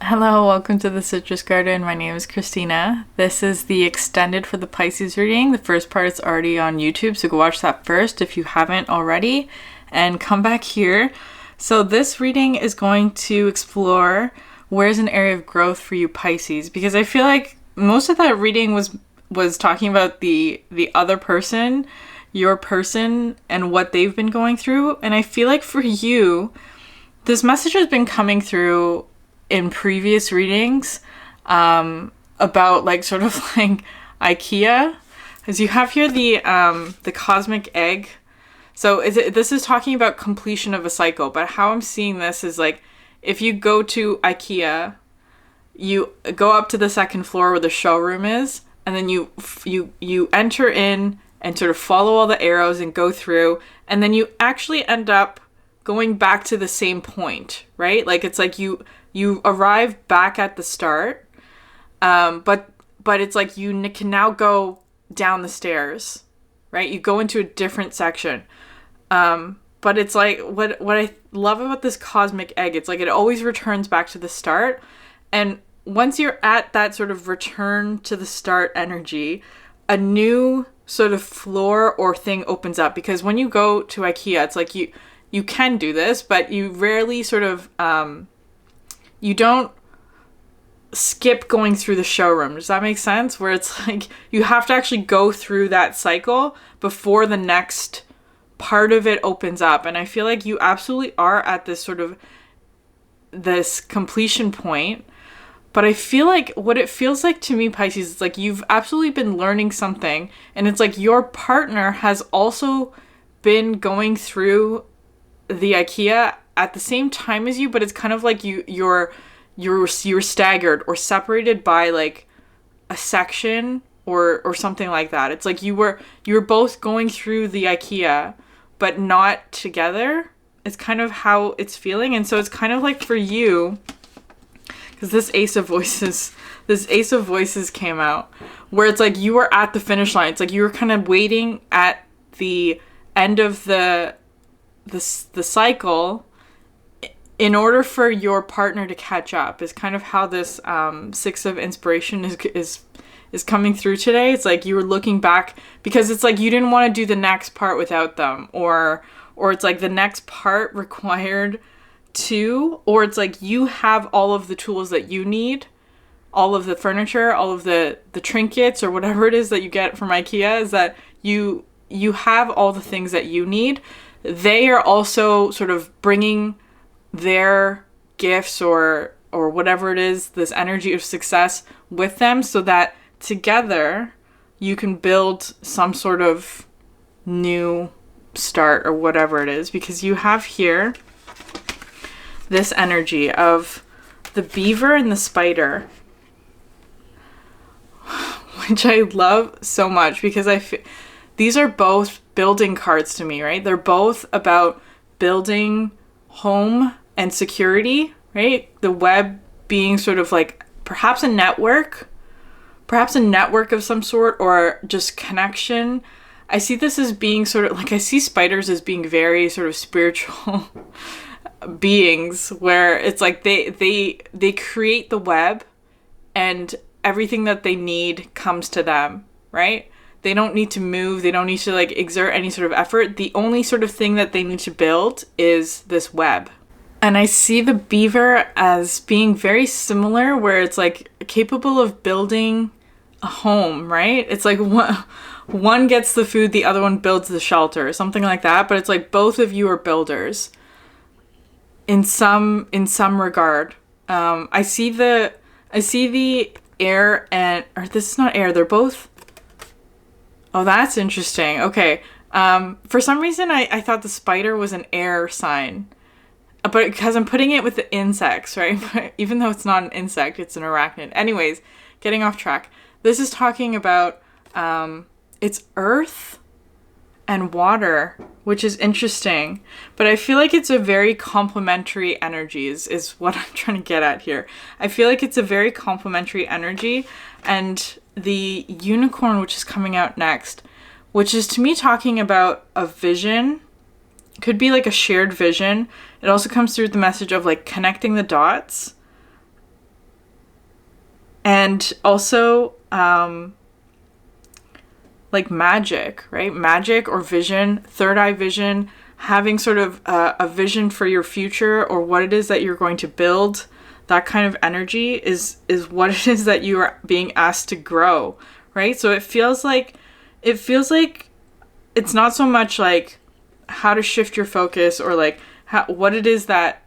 Hello, welcome to the Citrus Garden. My name is Christina. This is the extended for the Pisces reading. The first part is already on YouTube, so go watch that first if you haven't already, and come back here. So this reading is going to explore where's an area of growth for you Pisces, because I feel like most of that reading was talking about the other person, your person, and what they've been going through. And I feel like for you, this message has been coming through in previous readings about like sort of like IKEA, as you have here the cosmic egg. So this is talking about completion of a cycle, but how I'm seeing this is like if you go to IKEA, you go up to the second floor where the showroom is, and then you enter in and sort of follow all the arrows and go through, and then you actually end up going back to the same point, right? Like it's like you arrive back at the start, but it's like you can now go down the stairs, right? You go into a different section. But it's like, what I love about this cosmic egg, it's like it always returns back to the start. And once you're at that sort of return to the start energy, a new sort of floor or thing opens up. Because when you go to IKEA, it's like you can do this, but you rarely sort of, you don't skip going through the showroom. Does that make sense? Where it's like you have to actually go through that cycle before the next part of it opens up. And I feel like you absolutely are at this sort of this completion point. But I feel like what it feels like to me, Pisces, it's like you've absolutely been learning something. And it's like your partner has also been going through the IKEA at the same time as you, but it's kind of like you're staggered or separated by like a section or something like that. It's like you were both going through the IKEA, but not together. It's kind of how it's feeling. And so it's kind of like for you, because this Ace of Voices came out, where it's like you were at the finish line. It's like you were kind of waiting at the end of the cycle in order for your partner to catch up, is kind of how this Six of Inspiration is coming through today. It's like you were looking back because it's like you didn't want to do the next part without them, or it's like the next part required two, or it's like you have all of the tools that you need, all of the furniture, all of the trinkets or whatever it is that you get from IKEA, is that you have all the things that you need. They are also sort of bringing their gifts or whatever it is, this energy of success with them, so that together you can build some sort of new start or whatever it is. Because you have here this energy of the beaver and the spider, which I love so much because these are both building cards to me, right? They're both about building home and security, right? The web being sort of like perhaps a network of some sort, or just connection. I see this as being sort of like, I see spiders as being very sort of spiritual beings, where it's like they create the web and everything that they need comes to them, right? They don't need to move. They don't need to like exert any sort of effort. The only sort of thing that they need to build is this web. And I see the beaver as being very similar, where it's like capable of building a home, right? It's like one gets the food, the other one builds the shelter, something like that. But it's like both of you are builders in some regard. I see the air or this is not air. They're both. Oh, that's interesting. Okay. For some reason, I thought the spider was an air sign. But because I'm putting it with the insects, right? But even though it's not an insect, it's an arachnid. Anyways, getting off track. This is talking about it's earth and water, which is interesting. But I feel like it's a very complementary energy is what I'm trying to get at here. I feel like it's a very complementary energy. And the unicorn, which is coming out next, which is to me talking about a vision, could be like a shared vision. It also comes through the message of like connecting the dots And also, like magic, right? Magic or vision, third eye vision, having sort of a vision for your future or what it is that you're going to build. That kind of energy is what it is that you are being asked to grow, right? So it feels like it's not so much like how to shift your focus or like what it is that,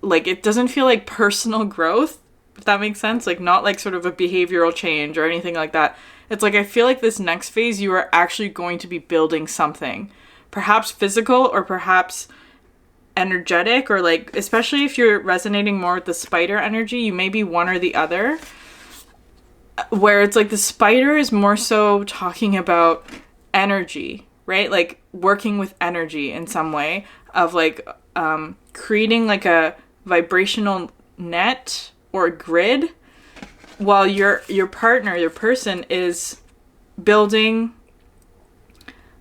like, it doesn't feel like personal growth, if that makes sense. Like, not like sort of a behavioral change or anything like that. It's like, I feel like this next phase, you are actually going to be building something, perhaps physical or perhaps energetic, or like, especially if you're resonating more with the spider energy, you may be one or the other, where it's like the spider is more so talking about energy, right? Like working with energy in some way of like creating like a vibrational net or grid, while your partner, your person, is building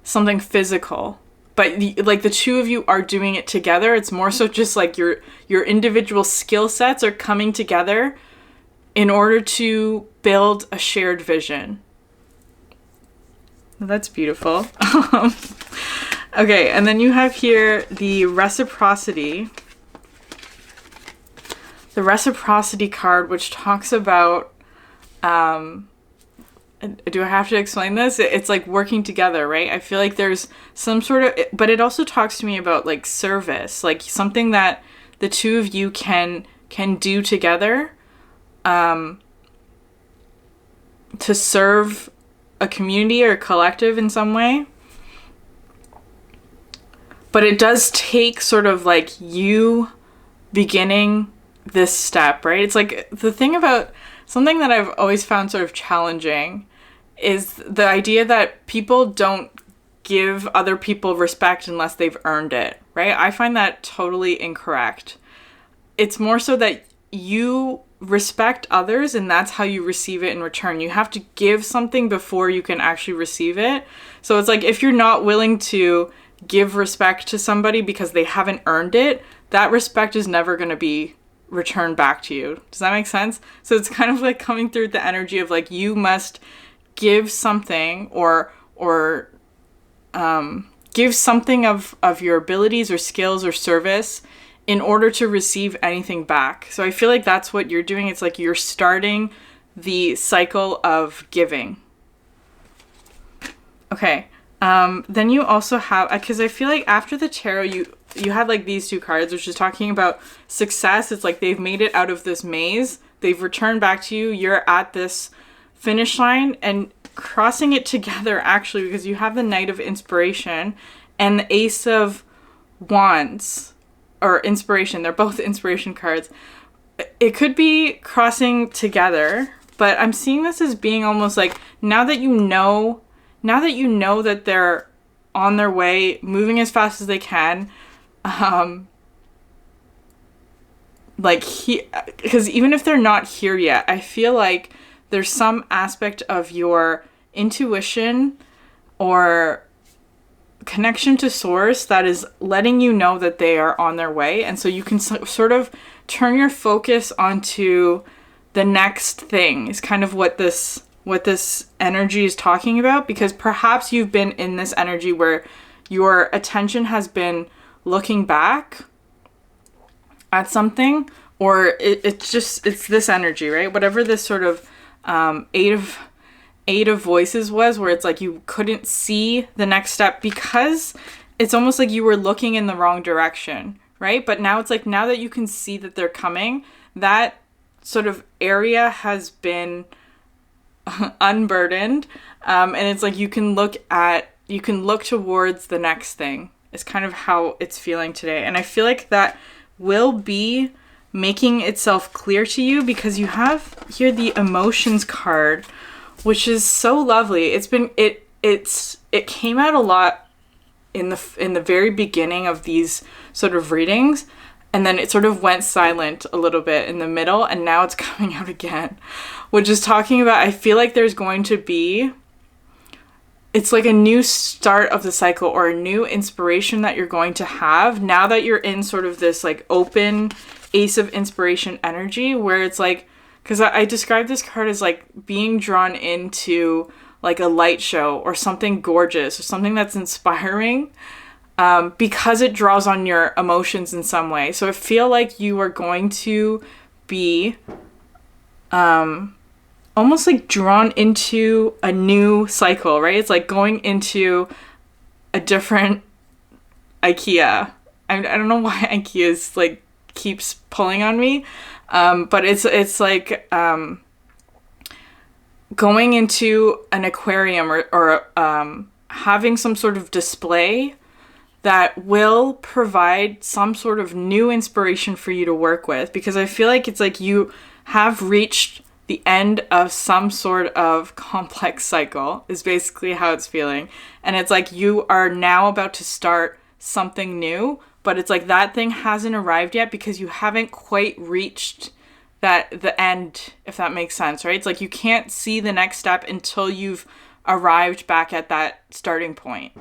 something physical. But like the two of you are doing it together. It's more so just like your individual skill sets are coming together in order to build a shared vision. That's beautiful. Okay, and then you have here the reciprocity. The reciprocity card, which talks about, do I have to explain this? It's like working together, right? I feel like there's some sort of, but it also talks to me about like service, like something that the two of you can do together, to serve a community or a collective in some way. But it does take sort of like you beginning this step, right? It's like the thing about something that I've always found sort of challenging is the idea that people don't give other people respect unless they've earned it, right? I find that totally incorrect. It's more so that you respect others and that's how you receive it in return. You have to give something before you can actually receive it. So it's like if you're not willing to give respect to somebody because they haven't earned it, that respect is never going to be returned back to you. Does that make sense? So it's kind of like coming through the energy of like you must give something or give something of your abilities or skills or service in order to receive anything back. So I feel like that's what you're doing. It's like you're starting the cycle of giving. Okay. Then you also have, because I feel like after the tarot, you had like these two cards, which is talking about success. It's like they've made it out of this maze. They've returned back to you. You're at this finish line and crossing it together, actually, because you have the Knight of Inspiration and the Ace of Wands, or Inspiration. They're both inspiration cards. It could be crossing together, but I'm seeing this as being almost like now that you know that they're on their way, moving as fast as they can, because even if they're not here yet, I feel like there's some aspect of your intuition or connection to source that is letting you know that they are on their way. And so you can sort of turn your focus onto the next thing is kind of what this energy is talking about, because perhaps you've been in this energy where your attention has been looking back at something, or it's this energy, right? Whatever this sort of eight of voices was, where it's like you couldn't see the next step because it's almost like you were looking in the wrong direction, right? But now it's like, now that you can see that they're coming, that sort of area has been unburdened, and it's like you can look towards the next thing is kind of how it's feeling today. And I feel like that will be making itself clear to you, because you have here the emotions card, which is so lovely. It came out a lot in the very beginning of these sort of readings, and then it sort of went silent a little bit in the middle, and now it's coming out again, which is talking about, I feel like there's going to be, it's like a new start of the cycle or a new inspiration that you're going to have now that you're in sort of this like open Ace of Inspiration energy, where it's like because I describe this card as like being drawn into like a light show or something gorgeous or something that's inspiring, because it draws on your emotions in some way. So I feel like you are going to be almost like drawn into a new cycle, right? It's like going into a different IKEA. I don't know why IKEA is like keeps pulling on me, but it's like going into an aquarium or having some sort of display that will provide some sort of new inspiration for you to work with, because I feel like it's like you have reached the end of some sort of complex cycle is basically how it's feeling. And it's like you are now about to start something new, but it's like that thing hasn't arrived yet because you haven't quite reached the end, if that makes sense, right? It's like you can't see the next step until you've arrived back at that starting point,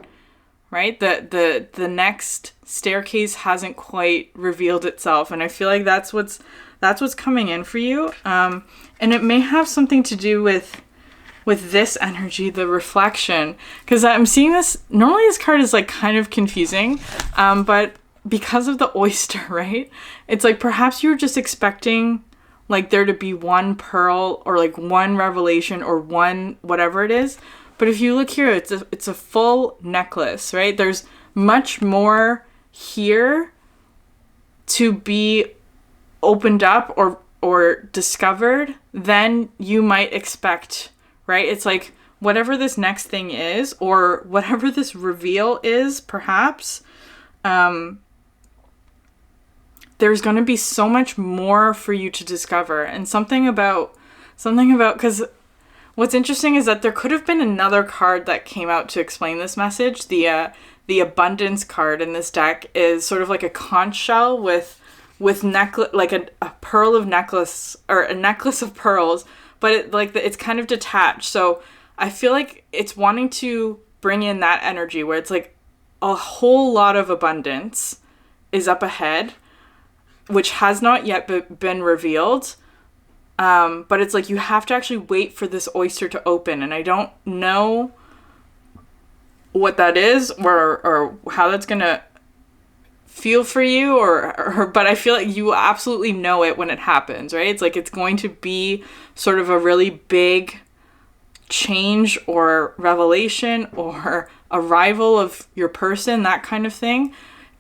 right? The next staircase hasn't quite revealed itself, and I feel like that's what's coming in for you. And it may have something to do with this energy, the reflection, because I'm seeing this. Normally this card is like kind of confusing, but because of the oyster, right? It's like perhaps you're just expecting like there to be one pearl or like one revelation or one whatever it is. But if you look here, it's a full necklace, right? There's much more here to be opened up or discovered than you might expect, right? It's like whatever this next thing is, or whatever this reveal is, perhaps, there's going to be so much more for you to discover. And something about, because what's interesting is that there could have been another card that came out to explain this message. The abundance card in this deck is sort of like a conch shell with necklace, like a pearl of necklace, or a necklace of pearls, but it's kind of detached. So I feel like it's wanting to bring in that energy where it's like a whole lot of abundance is up ahead, which has not yet been revealed. But it's like you have to actually wait for this oyster to open, and I don't know what that is or how that's gonna feel for you, but I feel like you absolutely know it when it happens, right? It's like it's going to be sort of a really big change or revelation or arrival of your person, that kind of thing,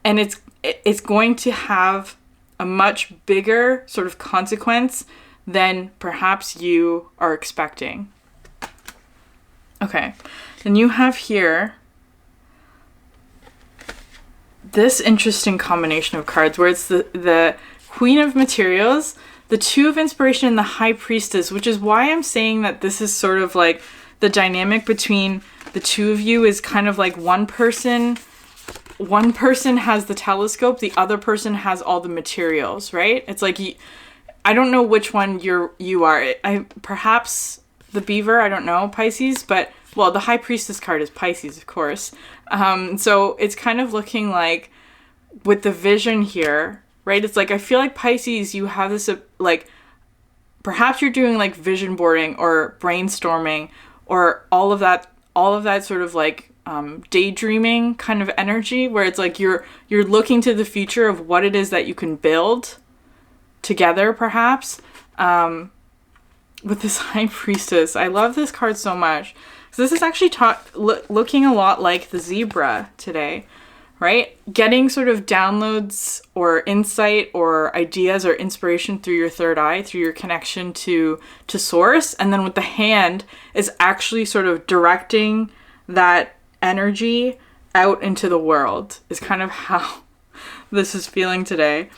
and it's going to have a much bigger sort of consequence than perhaps you are expecting. Okay, then you have here this interesting combination of cards where it's the Queen of Materials, the Two of Inspiration, and the High Priestess, which is why I'm saying that this is sort of like the dynamic between the two of you is kind of like one person has the telescope, the other person has all the materials, right? It's like I don't know which one you are. Perhaps the beaver, I don't know, Pisces, but well, the High Priestess card is Pisces, of course. So it's kind of looking like with the vision here, right? It's like I feel like Pisces, you have this like perhaps you're doing like vision boarding or brainstorming or all of that sort of like daydreaming kind of energy where it's like you're looking to the future of what it is that you can build together, perhaps. With this High Priestess, I love this card so much. So this is actually looking a lot like the zebra today, right? Getting sort of downloads or insight or ideas or inspiration through your third eye, through your connection to source. And then with the hand is actually sort of directing that energy out into the world is kind of how this is feeling today.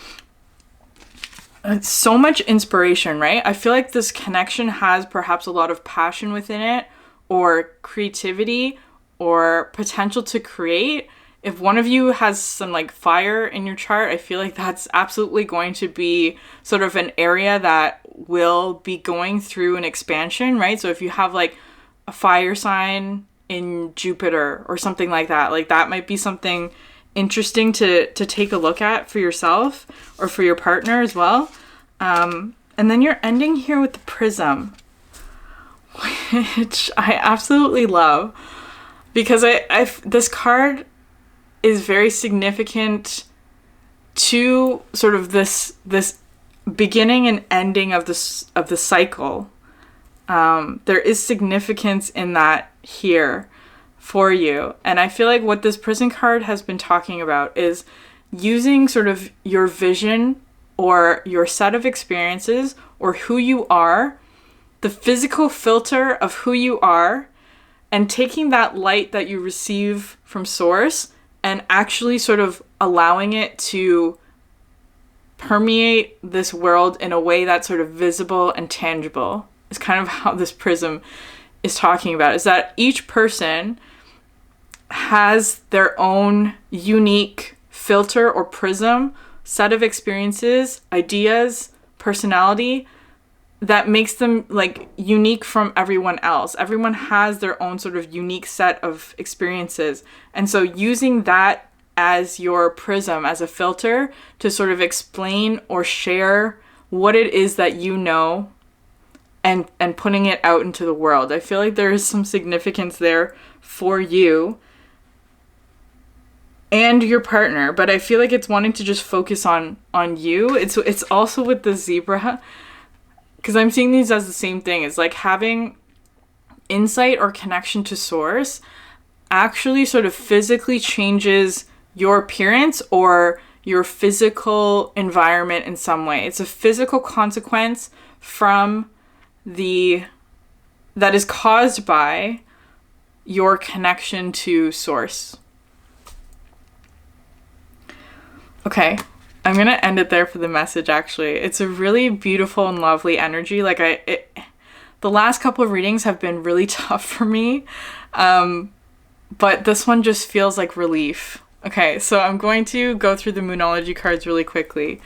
It's so much inspiration, right? I feel like this connection has perhaps a lot of passion within it, or creativity, or potential to create. If one of you has some like fire in your chart, I feel like that's absolutely going to be sort of an area that will be going through an expansion, right? So if you have like a fire sign in Jupiter or something like that might be something interesting to take a look at for yourself or for your partner as well. And then you're ending here with the prism, which I absolutely love, because this card is very significant to sort of this beginning and ending of the cycle. There is significance in that here for you. And I feel like what this prison card has been talking about is using sort of your vision or your set of experiences or who you are, the physical filter of who you are, and taking that light that you receive from source and actually sort of allowing it to permeate this world in a way that's sort of visible and tangible. Is kind of how this prism is talking about, is that each person has their own unique filter or prism, set of experiences, ideas, personality that makes them like unique from everyone else. Everyone has their own sort of unique set of experiences. And so using that as your prism, as a filter to sort of explain or share what it is that you know and putting it out into the world. I feel like there is some significance there for you and your partner, but I feel like it's wanting to just focus on you. It's also with the zebra, because I'm seeing these as the same thing. It's like having insight or connection to source actually sort of physically changes your appearance or your physical environment in some way. It's a physical consequence from that is caused by your connection to source. Okay, I'm gonna end it there for the message. Actually, it's a really beautiful and lovely energy. Like the last couple of readings have been really tough for me, but this one just feels like relief. Okay, so I'm going to go through the Moonology cards really quickly.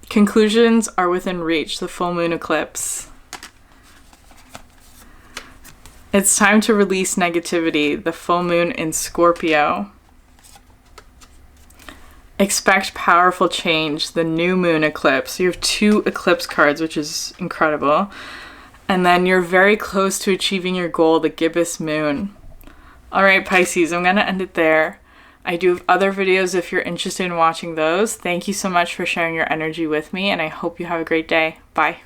Conclusions are within reach, the full moon eclipse. It's time to release negativity, the full moon in Scorpio. Expect powerful change, the new moon eclipse. You have 2 eclipse cards, which is incredible. And then you're very close to achieving your goal, the gibbous moon. All right, Pisces, I'm going to end it there. I do have other videos if you're interested in watching those. Thank you so much for sharing your energy with me, and I hope you have a great day. Bye.